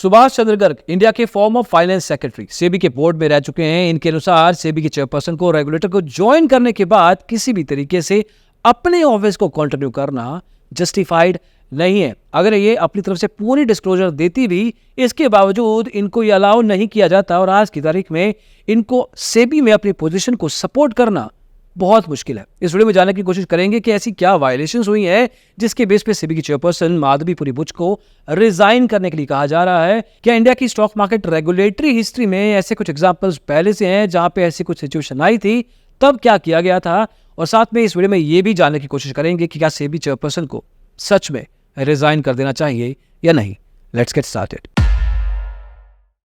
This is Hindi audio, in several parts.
सुभाष चंद्र गर्ग इंडिया के फॉर्मर फाइनेंस सेक्रेटरी सेबी के बोर्ड में रह चुके हैं। इनके अनुसार सेबी के चेयरपर्सन को रेगुलेटर को ज्वाइन करने के बाद किसी भी तरीके से अपने ऑफिस को कंटिन्यू करना जस्टिफाइड नहीं है। अगर ये अपनी तरफ से पूरी डिस्क्लोजर देती भी, इसके बावजूद इनको ये अलाउ नहीं किया जाता और आज की तारीख में इनको सेबी में अपनी पोजीशन को सपोर्ट करना बहुत मुश्किल है। इस वीडियो में जानने की कोशिश करेंगे कि ऐसी क्या वायलेशंस हुई हैं जिसके बेस पे सेबी की चेयरपर्सन माधवीपुरी बुच को रिजाइन करने के लिए कहा जा रहा है। क्या इंडिया की स्टॉक मार्केट रेगुलेटरी हिस्ट्री में ऐसे कुछ एग्जांपल्स पहले से हैं जहां पे ऐसी कुछ सिचुएशन आई थी, तब क्या किया गया था, और साथ में इस वीडियो में ये भी जानने की कोशिश करेंगे कि क्या सेबी चेयरपर्सन को सच में रिजाइन कर देना चाहिए या नहीं। Let's get started.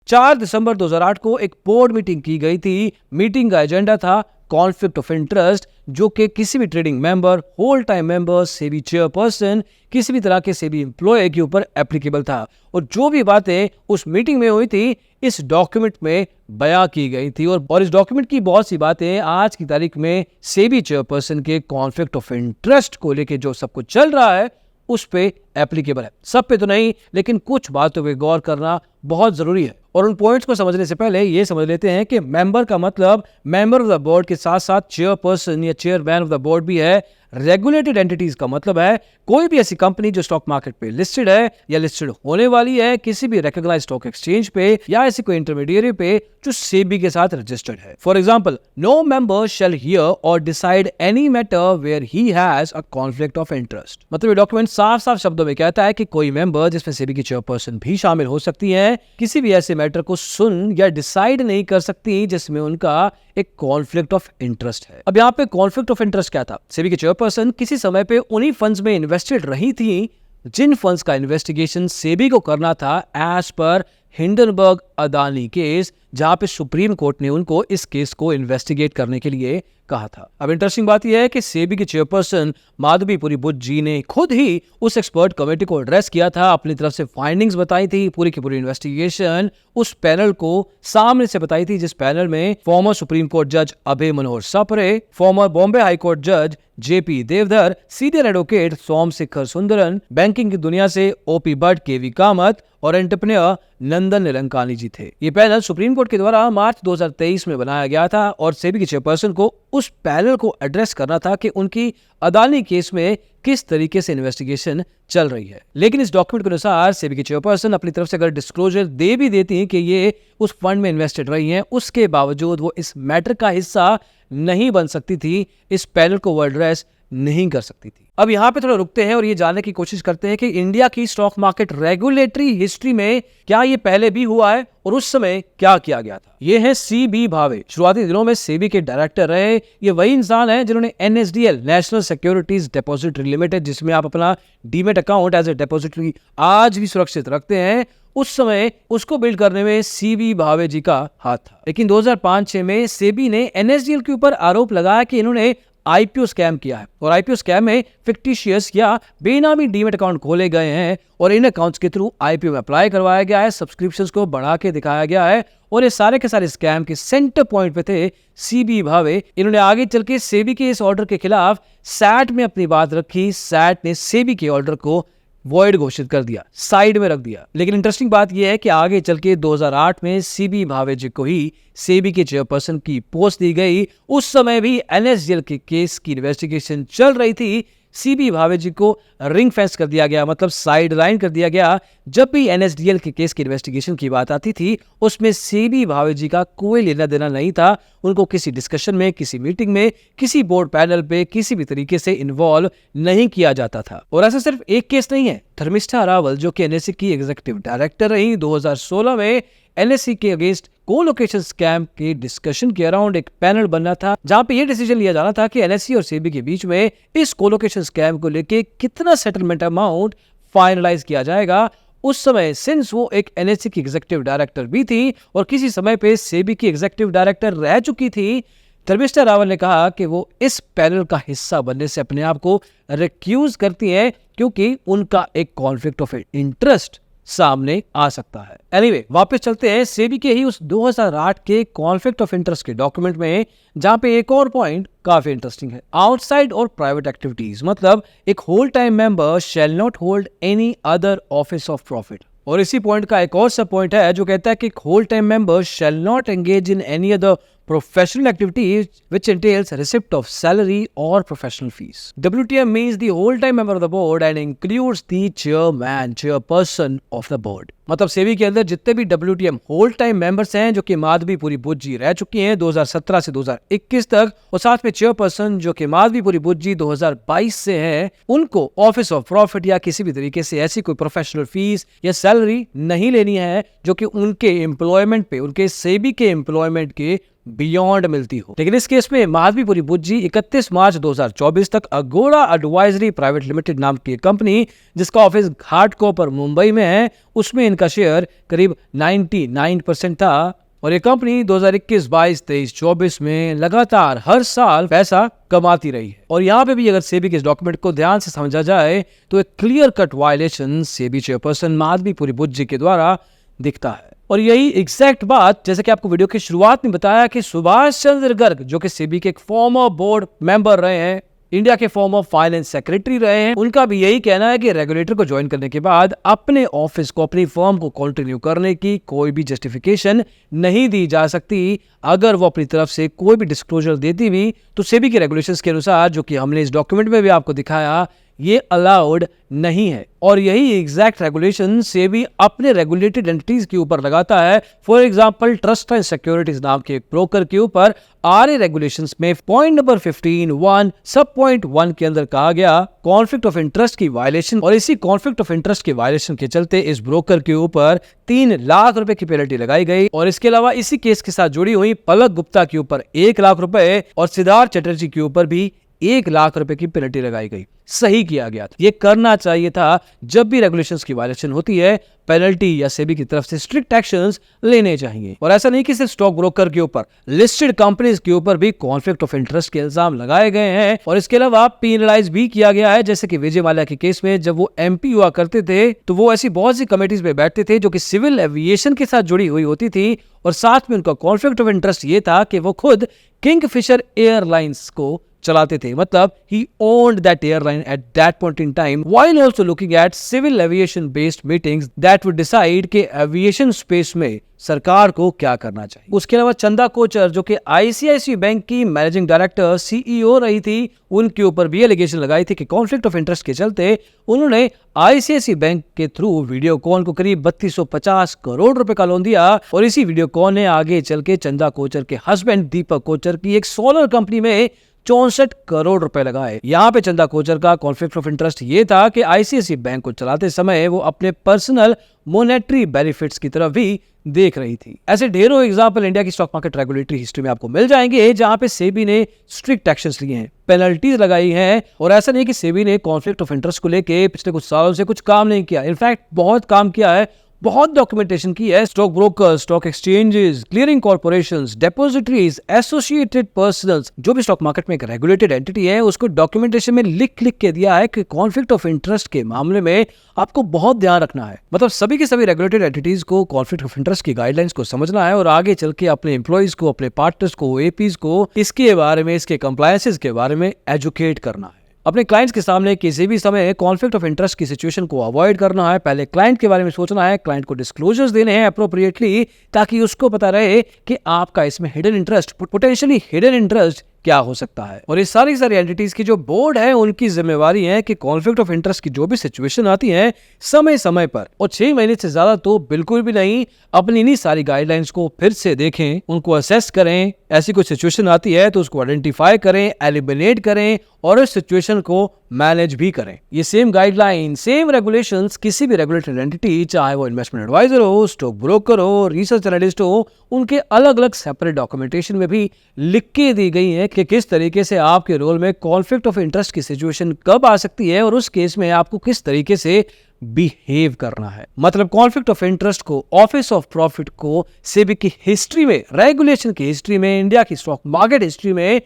4 दिसंबर 2008 को एक बोर्ड मीटिंग की गई थी। मीटिंग का एजेंडा था कॉन्फ्लिक्ट ऑफ इंटरेस्ट, जो कि किसी भी trading member, whole time member, SEBI chairperson, किसी भी तरह के सेबी एम्प्लॉय के ऊपर एप्लीकेबल था। और जो भी बातें उस मीटिंग में हुई थी इस डॉक्यूमेंट में बयां की गई थी, और इस डॉक्यूमेंट की बहुत सी बातें आज की तारीख में सेबी चेयरपर्सन के कॉन्फ्लिक्ट ऑफ इंटरेस्ट को लेकर जो सब कुछ चल रहा है उस पे एप्लीकेबल है। सब पे तो नहीं, लेकिन कुछ बातों पे गौर करना बहुत जरूरी है। और उन पॉइंट्स को समझने से पहले ये समझ लेते हैं कि मेंबर का मतलब मेंबर ऑफ द बोर्ड के साथ साथ चेयरपर्सन या चेयरमैन ऑफ द बोर्ड भी है। रेगुलेटेड एंटिटीज का मतलब है कोई भी ऐसी कंपनी जो स्टॉक मार्केट पे लिस्टेड है या लिस्टेड होने वाली है किसी भी रिकॉग्नाइज्ड स्टॉक एक्सचेंज पे, या ऐसी कोई इंटरमीडिएरी पे जो सेबी के साथ रजिस्टर्ड है। For example, no member shall hear or decide any matter where he has a conflict of interest. मतलब ये डॉक्यूमेंट साफ साफ शब्दों में कहता है कि कोई मेंबर, जिसमें सेबी की चेयरपर्सन भी शामिल हो सकती है, किसी भी ऐसे मैटर को सुन या डिसाइड नहीं कर सकती जिसमें उनका एक कॉन्फ्लिक्ट ऑफ इंटरेस्ट है। अब यहाँ पे कॉन्फ्लिक्ट ऑफ इंटरेस्ट क्या था? सेबी की चेयरपर्सन किसी समय पे उन्हीं फंड्स में इन्वेस्टेड रही थी जिन फंड्स का इन्वेस्टिगेशन सेबी को करना था as per Hindenburg Adani case, जहां पे सुप्रीम कोर्ट ने उनको इस केस को इन्वेस्टिगेट करने के लिए कहा था। अब इंटरेस्टिंग बात यह है कि सेबी की चेयरपर्सन माधवीपुरी बुच जी ने खुद ही उस एक्सपर्ट कमेटी को एड्रेस किया था, अपनी तरफ से फाइंडिंग्स बताई थी, पूरी की पूरी इन्वेस्टिगेशन उस पैनल को सामने से बताई थी, जिस पैनल में फॉर्मर सुप्रीम कोर्ट जज अभय मनोहर Sapre, farmer Bombay high court जज JP Deodhar, senior advocate Somashekar Sundaran, banking की दुनिया से ओपी भट्ट, केवी कामत और एंटरप्रेन्योर नंदन निरंकानी जी थे। ये पैनल सुप्रीम कोर्ट के द्वारा मार्च 2023 में बनाया गया था और सेबी की चेयरपर्सन को उस पैनल को एड्रेस करना था कि उनकी अदानी केस में किस तरीके से इन्वेस्टिगेशन चल रही है। लेकिन इस डॉक्यूमेंट के अनुसार सेबी की चेयरपर्सन अपनी तरफ से अगर डिस्क्लोजर दे भी देती हैं कि ये उस फंड में इन्वेस्टेड रही हैं, उसके बावजूद वो इस मैटर का हिस्सा नहीं बन सकती थी, इस पैनल को वो एड्रेस नहीं कर सकती थी। अब यहाँ पे थोड़ा रुकते हैं और ये जानने की कोशिश करते हैं कि इंडिया की स्टॉक मार्केट रेगुलेटरी हिस्ट्री में क्या ये पहले भी हुआ है और उस समय क्या किया गया था। ये है सीबी भावे। शुरुआती दिनों में सेबी के डायरेक्टर रहे। ये वही इंसान है जिन्होंने NSDL, national securities depository limited, जिसमें आप अपना demat account as a depository आज भी सुरक्षित रखते हैं, उस समय उसको बिल्ड करने में सीबी भावे जी का हाथ था। लेकिन 2005-06 में सेबी ने एनएसडीएल के ऊपर आरोप लगाया कि इन्होंने आईपीओ स्कैम किया है और आईपीओ स्कैम में फिक्टिशियस या बेनामी डीमेट अकाउंट खोले गए हैं और इन अकाउंट्स के थ्रू आईपीओ में अप्लाई करवाया गया है, सब्सक्रिप्शंस को बढ़ा के दिखाया गया है, और ये सारे के सारे स्कैम के सेंटर पॉइंट पे थे सीबी भावे। इन्होंने आगे चल के सेबी के इस ऑर्डर के खिलाफ सैट में अपनी बात रखी। सैट ने सेबी के ऑर्डर को वॉइड घोषित कर दिया, साइड में रख दिया। लेकिन इंटरेस्टिंग बात यह है कि आगे चल के 2008 में सीबी भावे जी को ही सेबी के चेयरपर्सन की पोस्ट दी गई। उस समय भी एनएसडीएल के केस की इन्वेस्टिगेशन चल रही थी। सीबी भावे जी को रिंग फेंस कर दिया गया, मतलब साइड लाइन कर दिया गया। जब भी एनएसडीएल के केस की इन्वेस्टिगेशन की बात आती थी उसमें सीबी भावे जी का कोई लेना देना नहीं था। उनको किसी डिस्कशन में, किसी मीटिंग में, किसी बोर्ड पैनल पे किसी भी तरीके से इन्वॉल्व नहीं किया जाता था। और ऐसा सिर्फ एक केस नहीं है। धर्मिष्ठा रावल, जो कि एनएससी की एग्जीक्यूटिव डायरेक्टर रही, 2016 में एनएससी के अगेंस्ट कोलोकेशन स्कैम के डिस्कशन के अराउंड एक पैनल बनना था, जहां पे ये डिसीजन लिया जाना था कि एनएससी और सेबी के बीच में इस कोलोकेशन स्कैम को लेके कितना सेटलमेंट अमाउंट फाइनलाइज किया जाएगा। उस समय सिंस वो एक एनएससी की एग्जीक्यूटिव डायरेक्टर भी थी और किसी समय पे सेबी की एग्जीक्यूटिव डायरेक्टर रह चुकी थी, धर्मिष्ठा रावल ने कहा कि वो इस पैनल का हिस्सा बनने से अपने आप को रिक्यूज करती हैं क्योंकि उनका एक कॉन्फ्लिक्ट ऑफ इंटरेस्ट सामने आ सकता है। एनीवे, वापस चलते हैं सेबी के ही उस 2008 के कॉन्फ्लिक्ट ऑफ इंटरेस्ट के डॉक्यूमेंट में, जहां पे एक और पॉइंट काफी इंटरेस्टिंग है। आउटसाइड और प्राइवेट एक्टिविटीज, मतलब एक whole time member shall not hold any other office of profit. और इसी पॉइंट का एक और सब पॉइंट है जो कहता है कि whole time members shall not engage in any other professional activities which entails receipt of salary or professional fees. WTM means the whole-time member of the board and includes the chairperson of the board. मतलब सेबी के अंदर जितने भी WTM होल टाइम मेंबर्स हैं जो कि माधवीपुरी बुज्जी रह चुकी हैं 2017 से 2021 तक, और साथ में चेयरपर्सन जो कि माधवीपुरी बुज्जी 2022 से हैं, उनको ऑफिस ऑफ प्रॉफिट या किसी भी तरीके से ऐसी कोई प्रोफेशनल फीस या सैलरी नहीं लेनी है जो कि उनके एम्प्लॉयमेंट पे, उनके सेबी के एम्प्लॉयमेंट के बियॉन्ड मिलती हो। लेकिन इस केस में माधवीपुरी बुज्जी 31 मार्च 2024 तक अगोड़ा एडवाइजरी प्राइवेट लिमिटेड नाम की कंपनी जिसका ऑफिस घाटकोपर मुंबई में है, उसमें इनका शेयर करीब 99% था, और ये कंपनी 2021, 22, 23, 24 में लगातार हर साल पैसा कमाती रही है। और यहाँ पे भी अगर सेबी के इस डॉक्यूमेंट को ध्यान से समझा जाए तो एक clear cut violation SEBI chairperson Madhabi Puri Buch के द्वारा दिखता है। और यही एग्जैक्ट बात, जैसे कि आपको वीडियो की शुरुआत में बताया कि सुभाष चंद्र गर्ग जो कि सेबी के एक फॉर्मर बोर्ड मेंबर रहे हैं, इंडिया के फॉर्मर फाइनेंस सेक्रेटरी रहे हैं, उनका भी यही कहना है कि रेगुलेटर को ज्वाइन करने के बाद अपने ऑफिस को, अपनी फर्म को कंटिन्यू करने की कोई भी जस्टिफिकेशन नहीं दी जा सकती। अगर वो अपनी तरफ से कोई भी डिस्क्लोजर देती भी तो सेबी के रेगुलेशंस के अनुसार, जो कि हमने इस डॉक्यूमेंट में भी आपको दिखाया, ये अलाउड नहीं है। और यही एग्जैक्ट रेगुलेशन सेबी अपने रेगुलेटेड एंटिटीज के ऊपर लगाता है। For example trust and securities नाम के एक ब्रोकर के ऊपर आरए रेगुलेशंस में पॉइंट नंबर 15(1) सब पॉइंट 1 के अंदर कहा गया कॉन्फ्लिक्ट ऑफ इंटरेस्ट की वायलेशन, और इसी कॉन्फ्लिक्ट ऑफ इंटरेस्ट के वायलेशन के चलते इस ब्रोकर के ऊपर 3 लाख रुपए की पेनल्टी लगाई गई। और इसके अलावा इसी केस के साथ जुड़ी हुई पलक गुप्ता के ऊपर 1 लाख रुपए और सिद्धार्थ चटर्जी के ऊपर भी 1 लाख रुपए की पेनल्टी लगाई गई। सही किया गया था, ये करना चाहिए था। जब भी रेगुलेशंस की वायलेशन होती है, पेनल्टी या सेबी की तरफ से स्ट्रिक्ट एक्शंस लेने चाहिए। और ऐसा नहीं कि सिर्फ स्टॉक ब्रोकर के ऊपर, लिस्टेड कंपनीज के ऊपर भी कॉन्फ्लिक्ट ऑफ इंटरेस्ट के इल्जाम लगाए गए हैं, और इसके अलावा पेनलाइज भी किया गया है। जैसे कि विजय माल्या के केस में जब वो एमपी हुआ करते थे तो वो ऐसी बहुत सी कमेटीज में बैठते थे जो कि सिविल एविएशन के साथ जुड़ी हुई होती थी, और साथ में उनका कॉन्फ्लिक्ट ऑफ इंटरेस्ट ये था कि वो खुद किंगफिशर एयरलाइंस को चलाते थे। मतलब he owned that airline at that point in time while also looking at civil aviation based meetings that would decide कि एविएशन स्पेस में सरकार को क्या करना चाहिए। उसके अलावा चंदा कोचर जो कि आईसीआईसीआई बैंक की मैनेजिंग डायरेक्टर सीईओ रही थी, उनके ऊपर भी एलिगेशन लगाई थी कि कॉन्फ्लिक्ट ऑफ इंटरेस्ट के चलते उन्होंने आईसीआईसीआई बैंक के थ्रू वीडियोकॉन को करीब 3250 करोड़ रुपए का लोन दिया, और इसी वीडियोकॉन ने आगे चल के चंदा कोचर के हस्बैंड दीपक कोचर की एक सोलर कंपनी में 64 करोड़ रुपए लगाए। यहाँ पे चंदा कोचर का कॉन्फ्लिक्ट ऑफ इंटरेस्ट ये था कि आईसीआईसीआई बैंक को चलाते समय वो अपने पर्सनल मॉनेटरी बेनिफिट्स की तरफ भी देख रही थी। ऐसे ढेरों एग्जांपल इंडिया की स्टॉक मार्केट रेगुलेटरी हिस्ट्री में आपको मिल जाएंगे जहां पे सेबी ने स्ट्रिक्ट एक्शंस लिए हैं, पेनल्टीज लगाई हैं। और ऐसा नहीं कि सेबी ने कॉन्फ्लिक्ट ऑफ इंटरेस्ट को लेके पिछले कुछ सालों से कुछ काम नहीं किया, इनफैक्ट बहुत काम किया है, बहुत डॉक्यूमेंटेशन की है। Stock broker, stock exchanges, clearing corporations, depositories, associated personals, जो भी स्टॉक मार्केट में एक रेगुलेटेड एंटिटी है, उसको डॉक्यूमेंटेशन में लिख के दिया है कि कॉन्फ्लिक्ट ऑफ इंटरेस्ट के मामले में आपको बहुत ध्यान रखना है। मतलब सभी के सभी रेगुलेटेड एंटिटीज को कॉन्फ्लिक्ट ऑफ इंटरेस्ट की गाइडलाइंस को समझना है और आगे चल के अपने एम्प्लॉइज को, अपने पार्टनर्स को, एपीज को इसके बारे में, इसके कंप्लायंसेस के बारे में एजुकेट करना है। अपने क्लाइंट्स के सामने किसी भी समय कॉन्फ्लिक्ट ऑफ इंटरेस्ट की सिचुएशन को अवॉइड करना है। पहले क्लाइंट के बारे में सोचना है, क्लाइंट को डिस्क्लोजर्स देने हैं अप्रोप्रिएटली, ताकि उसको पता रहे कि आपका इसमें hidden interest, potentially hidden interest क्या हो सकता है। और ये सारी एंटिटीज की जो बोर्ड है, उनकी जिम्मेवारी है कि कॉन्फ्लिक्ट ऑफ इंटरेस्ट की जो भी सिचुएशन आती है समय समय पर, और 6 महीने से ज्यादा तो बिल्कुल भी नहीं, अपनी इन्हीं सारी गाइडलाइंस को फिर से देखें, उनको असेस करें। ऐसी कोई सिचुएशन आती है तो उसको आइडेंटिफाई करें, एलिमिनेट करें और उस सिचुएशन को मैनेज भी करें। ये सेम गाइडलाइन, सेम रेगुलेशंस किसी भी रेगुलेटेड एंटिटी, चाहे वो इन्वेस्टमेंट एडवाइजर हो, स्टॉक ब्रोकर हो, रिसर्च एनालिस्ट हो, उनके अलग अलग सेपरेट डॉक्यूमेंटेशन में भी लिख के दी गई है कि किस तरीके से आपके रोल में कॉन्फ्लिक्ट ऑफ इंटरेस्ट की सिचुएशन कब आ सकती है और उस केस में आपको किस तरीके से बिहेव करना है। मतलब कॉन्फ्लिक्ट ऑफ इंटरेस्ट को, ऑफिस ऑफ प्रॉफिट को सेबी की हिस्ट्री में, रेगुलेशन की हिस्ट्री में, इंडिया की स्टॉक मार्केट हिस्ट्री में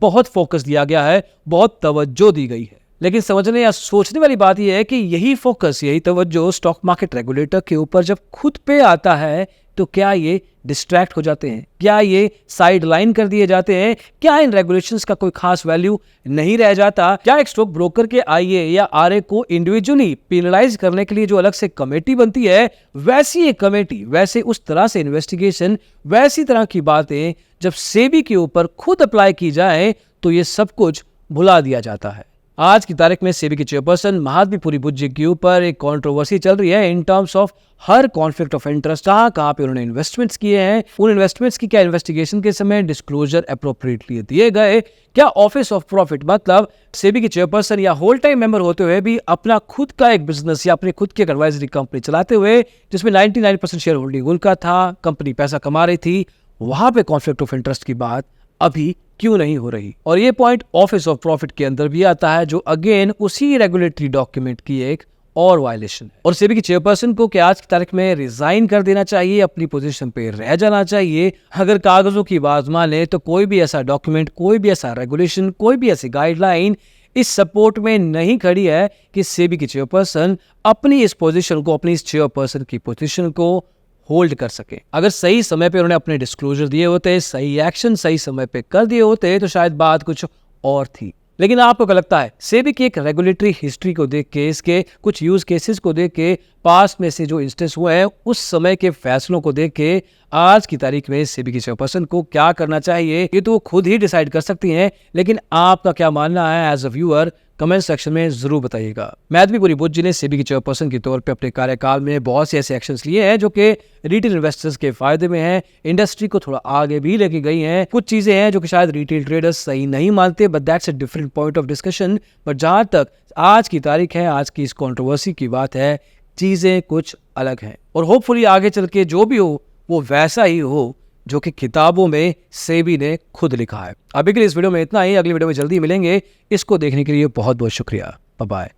बहुत फोकस दिया गया है, बहुत तवज्जो दी गई है। लेकिन समझने या सोचने वाली बात यह है कि यही फोकस, यही तवज्जो स्टॉक मार्केट रेगुलेटर के ऊपर जब खुद पे आता है तो क्या ये डिस्ट्रैक्ट हो जाते हैं? क्या ये साइड लाइन कर दिए जाते हैं? क्या इन रेगुलेशंस का कोई खास वैल्यू नहीं रह जाता? क्या एक स्टॉक ब्रोकर के आईए या आरए को इंडिविजुअली पेनलाइज करने के लिए जो अलग से कमेटी बनती है, वैसी एक कमेटी, वैसे उस तरह से इन्वेस्टिगेशन, वैसी तरह की बातें जब सेबी के ऊपर खुद अप्लाई की जाए तो ये सब कुछ भुला दिया जाता है। आज की तारीख में सेबी की चेयरपर्सन महादीपुरी बुज्जी के ऊपर एक कंट्रोवर्सी चल रही है in terms of her conflict of interest, कहाँ पे उन्होंने इन्वेस्टमेंट्स किए हैं, उन इन्वेस्टमेंट्स की क्या इन्वेस्टिगेशन के समय डिस्क्लोजर अप्रोप्रिएटली दिए गए, क्या ऑफिस ऑफ प्रॉफिट मतलब सेबी की चेयरपर्सन या होल टाइम मेंबर होते हुए भी अपना खुद का एक बिजनेस या अपनी खुद की एडवाइजरी कंपनी चलाते हुए जिसमें 99% शेयर होल्डिंग उनका था, कंपनी पैसा कमा रही थी, वहां पे कॉन्फ्लिक्ट ऑफ इंटरेस्ट की बात अभी क्यों नहीं हो रही? और ये पॉइंट ऑफिस ऑफ प्रॉफिट के अंदर भी आता है जो अगेन उसी रेगुलेटरी डॉक्यूमेंट की एक और वायलेशन है। और सेबी की चेयरपर्सन को क्या आज की तारीख में रिजाइन कर देना चाहिए, अपनी पोजीशन पे रह जाना चाहिए? अगर कागजों की बात माने तो कोई भी ऐसा डॉक्यूमेंट, कोई भी ऐसा रेगुलेशन, कोई भी ऐसी गाइडलाइन इस सपोर्ट में नहीं खड़ी है कि सेबी की चेयरपर्सन अपनी इस पोजीशन को, अपनी इस चेयरपर्सन की पोजीशन को होल्ड कर सके। अगर सही समय पे उन्होंने अपने डिस्क्लोजर दिए होते, सही एक्शन सही समय पे कर दिए होते तो शायद बात कुछ और थी। लेकिन आपको क्या लगता है, सेबी की एक रेगुलेटरी हिस्ट्री को देख के, इसके कुछ यूज केसेस को देख के, पास्ट में से जो इंस्टेंस हुए हैं उस समय के फैसलों को देख के आज की तारीख में सेबी की चेयरपर्सन को क्या करना चाहिए ये तो वो खुद ही डिसाइड कर सकती हैं, लेकिन आपका क्या मानना है as a viewer comment section में जरूर बताइएगा। महादीपुरी बुज्जी ने सेबी की चेयरपर्सन के तौर पे अपने कार्यकाल में बहुत से ऐसे एक्शंस लिए हैं जो कि रिटेल इन्वेस्टर्स के फायदे में हैं, इंडस्ट्री को थोड़ा आगे भी लेके गई हैं। कुछ चीजें हैं जो कि शायद रिटेल ट्रेडर्स सही नहीं मानते, but that's a different point of discussion. But जहां तक आज की तारीख है, आज की इस कंट्रोवर्सी की बात है, चीजें कुछ अलग हैं और होपफुली आगे चल के जो भी हो वो वैसा ही हो जो कि किताबों में सेबी ने खुद लिखा है। अभी के लिए इस वीडियो में इतना ही, अगली वीडियो में जल्दी मिलेंगे। इसको देखने के लिए बहुत बहुत शुक्रिया। Bye bye.